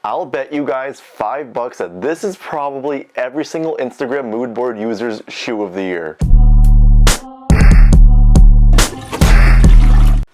I'll bet you guys $5 that this is probably every single Instagram mood board user's shoe of the year.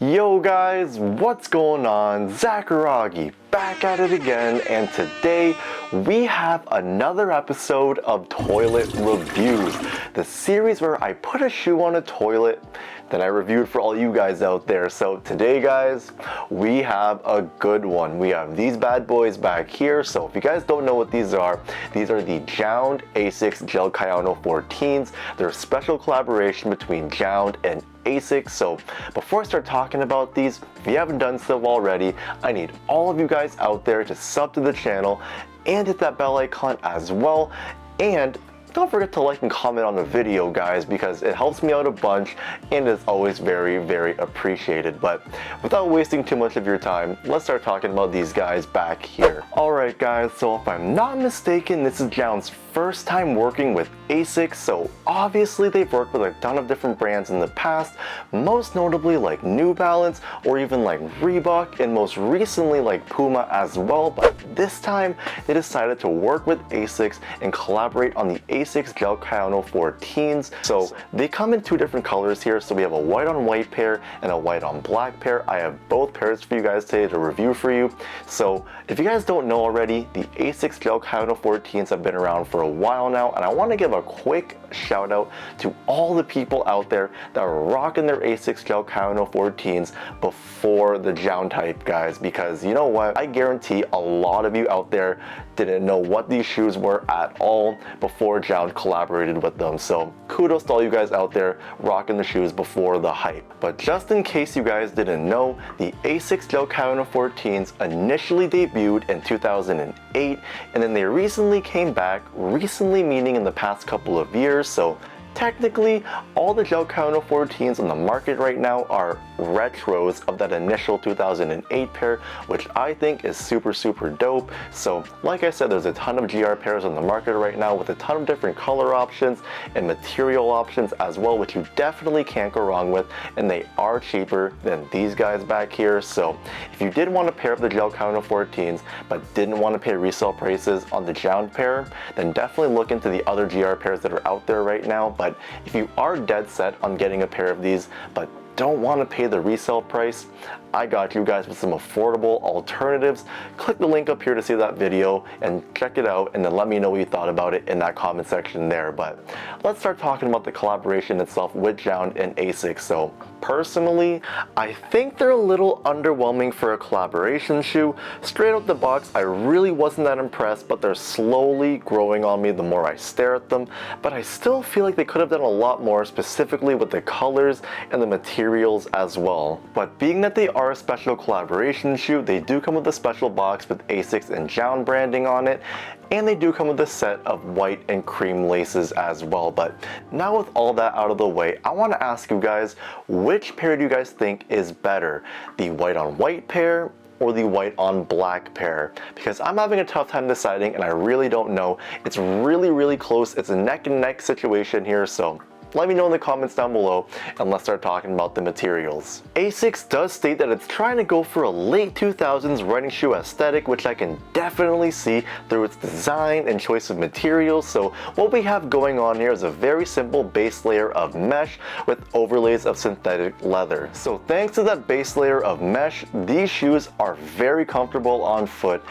Yo guys, what's going on? Zakaragi back at it again, and today we have another episode of Toilet Reviews, the series where I put a shoe on a toilet, then I reviewed for all you guys out there. So today guys, we have a good one. We have these bad boys back here. So if you guys don't know what these are the JJJJOUND ASICS Gel KAYANO 14s. They're a special collaboration between JJJJOUND and ASICS. So before I start talking about these, if you haven't done so already, I need all of you guys out there to sub to the channel and hit that bell icon as well. And don't forget to like and comment on the video guys, because it helps me out a bunch and is always very appreciated. But without wasting too much of your time, let's start talking about these guys back here. Alright guys, so if I'm not mistaken, this is JJJJOUND's first time working with ASICS. So obviously they've worked with a ton of different brands in the past, most notably like New Balance or even like Reebok, and most recently like Puma as well. But this time they decided to work with ASICS and collaborate on the ASICS Gel KAYANO 14s. So they come in two different colors here. So we have a white on white pair and a white on black pair. I have both pairs for you guys today to review for you. So if you guys don't know already, the ASICS Gel KAYANO 14s have been around for a while now, and I want to give a quick shout out to all the people out there that are rocking their ASICS Gel KAYANO 14s before the JJJJOUND hype guys, because you know what, I guarantee a lot of you out there didn't know what these shoes were at all before JJJJOUND collaborated with them. So kudos to all you guys out there rocking the shoes before the hype. But just in case you guys didn't know, the ASICS Gel KAYANO 14s initially debuted in 2008, and then they recently came back, recently meaning in the past couple of years. So technically, all the Gel KAYANO 14s on the market right now are retros of that initial 2008 pair, which I think is super dope. So like I said, there's a ton of GR pairs on the market right now with a ton of different color options and material options as well, which you definitely can't go wrong with, and they are cheaper than these guys back here. So if you did want to pair up the Gel KAYANO 14s but didn't want to pay resale prices on the JJJJOUND pair, then definitely look into the other GR pairs that are out there right now. But if you are dead set on getting a pair of these but don't want to pay the resale price, I got you guys with some affordable alternatives. Click the link up here to see that video and check it out, and then let me know what you thought about it in that comment section there. But let's start talking about the collaboration itself with JJJJOUND and ASICS. So personally, I think they're a little underwhelming for a collaboration shoe. Straight out the box, I really wasn't that impressed, but they're slowly growing on me the more I stare at them. But I still feel like they could have done a lot more, specifically with the colors and the materials as well. But being that they are a special collaboration shoe, they do come with a special box with ASICS and JJJJOUND branding on it, and they do come with a set of white and cream laces as well. But now with all that out of the way, I want to ask you guys, which pair do you guys think is better? The white on white pair or the white on black pair? Because I'm having a tough time deciding and I really don't know. It's really close. It's a neck and neck situation here, so let me know in the comments down below, and let's start talking about the materials. ASICS does state that it's trying to go for a late 2000s running shoe aesthetic, which I can definitely see through its design and choice of materials. So what we have going on here is a very simple base layer of mesh with overlays of synthetic leather. So thanks to that base layer of mesh, these shoes are very comfortable on foot,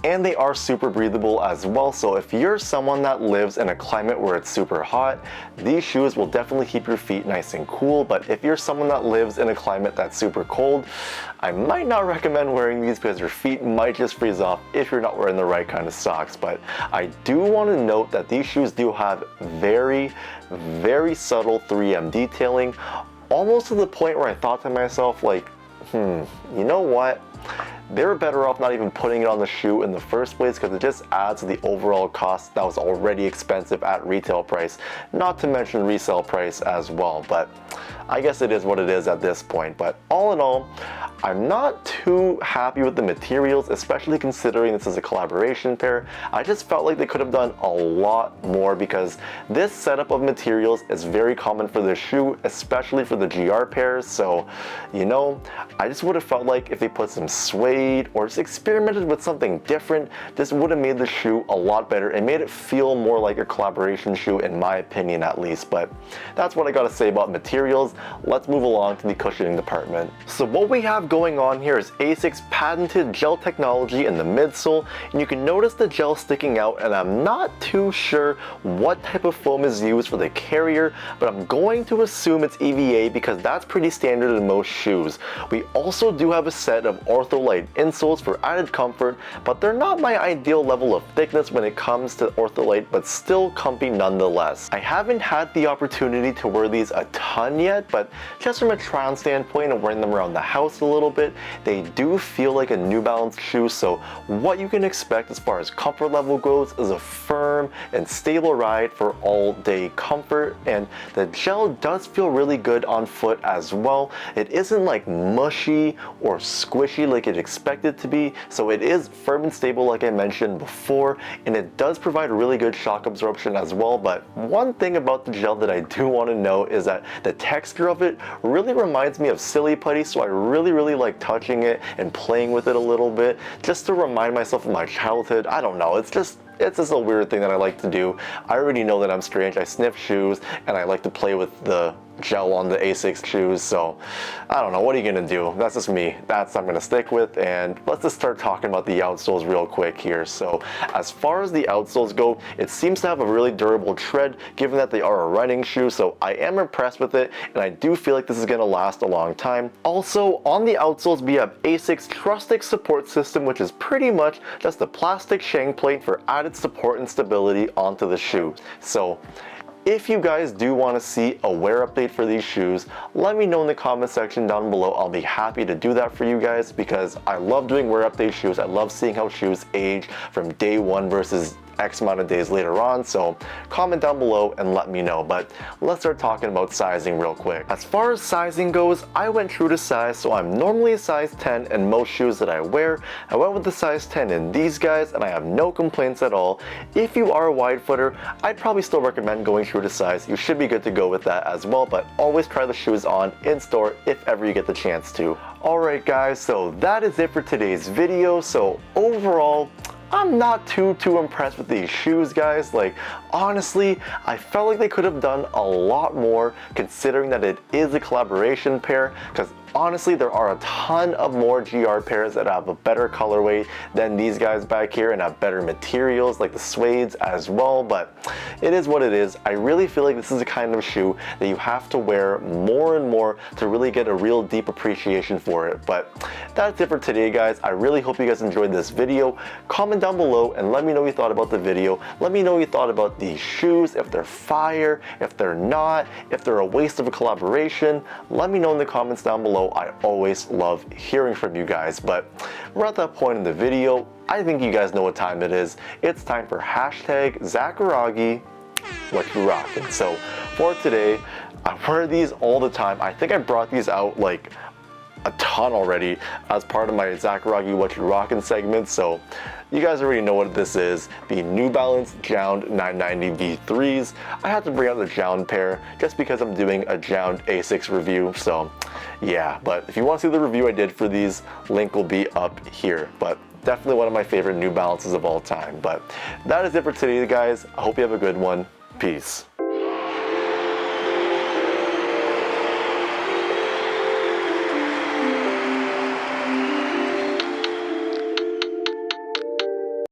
and they are super breathable as well. So if you're someone that lives in a climate where it's super hot, these shoes will definitely keep your feet nice and cool. But if you're someone that lives in a climate that's super cold, I might not recommend wearing these, because your feet might just freeze off if you're not wearing the right kind of socks. But I do want to note that these shoes do have very subtle 3M detailing, almost to the point where I thought to myself, like, you know what? They were better off not even putting it on the shoe in the first place, because it just adds to the overall cost that was already expensive at retail price, not to mention resale price as well. But I guess it is what it is at this point. But all in all, I'm not too happy with the materials, especially considering this is a collaboration pair. I just felt like they could have done a lot more because this setup of materials is very common for the shoe, especially for the GR pairs. So, you know, I just would have felt like if they put some suede or just experimented with something different, this would have made the shoe a lot better and made it feel more like a collaboration shoe, in my opinion at least. But that's what I gotta say about materials. Let's move along to the cushioning department. So what we have going on here is ASICS patented gel technology in the midsole, and you can notice the gel sticking out, and I'm not too sure what type of foam is used for the carrier, but I'm going to assume it's EVA because that's pretty standard in most shoes. We also do have a set of Ortholite insoles for added comfort, but they're not my ideal level of thickness when it comes to Ortholite, but still comfy nonetheless. I haven't had the opportunity to wear these a ton yet, but just from a try-on standpoint and wearing them around the house a little bit, they do feel like a New Balance shoe. So what you can expect as far as comfort level goes is a firm and stable ride for all day comfort, and the gel does feel really good on foot as well. It isn't like mushy or squishy like you'd expect it to be, so it is firm and stable like I mentioned before, and it does provide really good shock absorption as well. But one thing about the gel that I do want to know is that the texture of it really reminds me of Silly Putty, so I really like touching it and playing with it a little bit just to remind myself of my childhood. I don't know, it's just a weird thing that I like to do. I already know that I'm strange. I sniff shoes and I like to play with the gel on the ASICS shoes, so I don't know, what are you gonna do? That's just me. That's what I'm gonna stick with, and let's just start talking about the outsoles real quick here. So as far as the outsoles go, it seems to have a really durable tread given that they are a running shoe, so I am impressed with it, and I do feel like this is gonna last a long time. Also, on the outsoles we have ASICS Trustix support system, which is pretty much just a plastic shank plate for added support and stability onto the shoe. So if you guys do want to see a wear update for these shoes, let me know in the comment section down below. I'll be happy to do that for you guys because I love doing wear update shoes. I love seeing how shoes age from day one versus X amount of days later on, so comment down below and let me know. But let's start talking about sizing real quick. As far as sizing goes, I went true to size, so I'm normally a size 10 in most shoes that I wear. I went with the size 10 in these guys and I have no complaints at all. If you are a wide footer, I'd probably still recommend going true to size. You should be good to go with that as well, but always try the shoes on in store if ever you get the chance to. Alright guys, so that is it for today's video. So overall, I'm not too impressed with these shoes, guys. Like, honestly, I felt like they could have done a lot more considering that it is a collaboration pair, because honestly, there are a ton of more GR pairs that have a better colorway than these guys back here and have better materials like the suedes as well, but it is what it is. I really feel like this is the kind of shoe that you have to wear more and more to really get a real deep appreciation for it. But that's it for today, guys. I really hope you guys enjoyed this video. Comment down below and let me know what you thought about the video. Let me know what you thought about these shoes, if they're fire, if they're not, if they're a waste of a collaboration. Let me know in the comments down below. I always love hearing from you guys, but we're at that point in the video. I think you guys know what time it is. It's time for hashtag Zacharagi what you rockin'. So for today, I wear these all the time. I think I brought these out like a ton already as part of my Zacharagi what you rockin' segment, so you guys already know what this is, the New Balance JJJJOUND 990 V3s. I had to bring out the JJJJOUND pair just because I'm doing a JJJJOUND ASICS review, so yeah. But if you want to see the review I did for these, link will be up here. But definitely one of my favorite New Balances of all time. But that is it for today, guys. I hope you have a good one. Peace.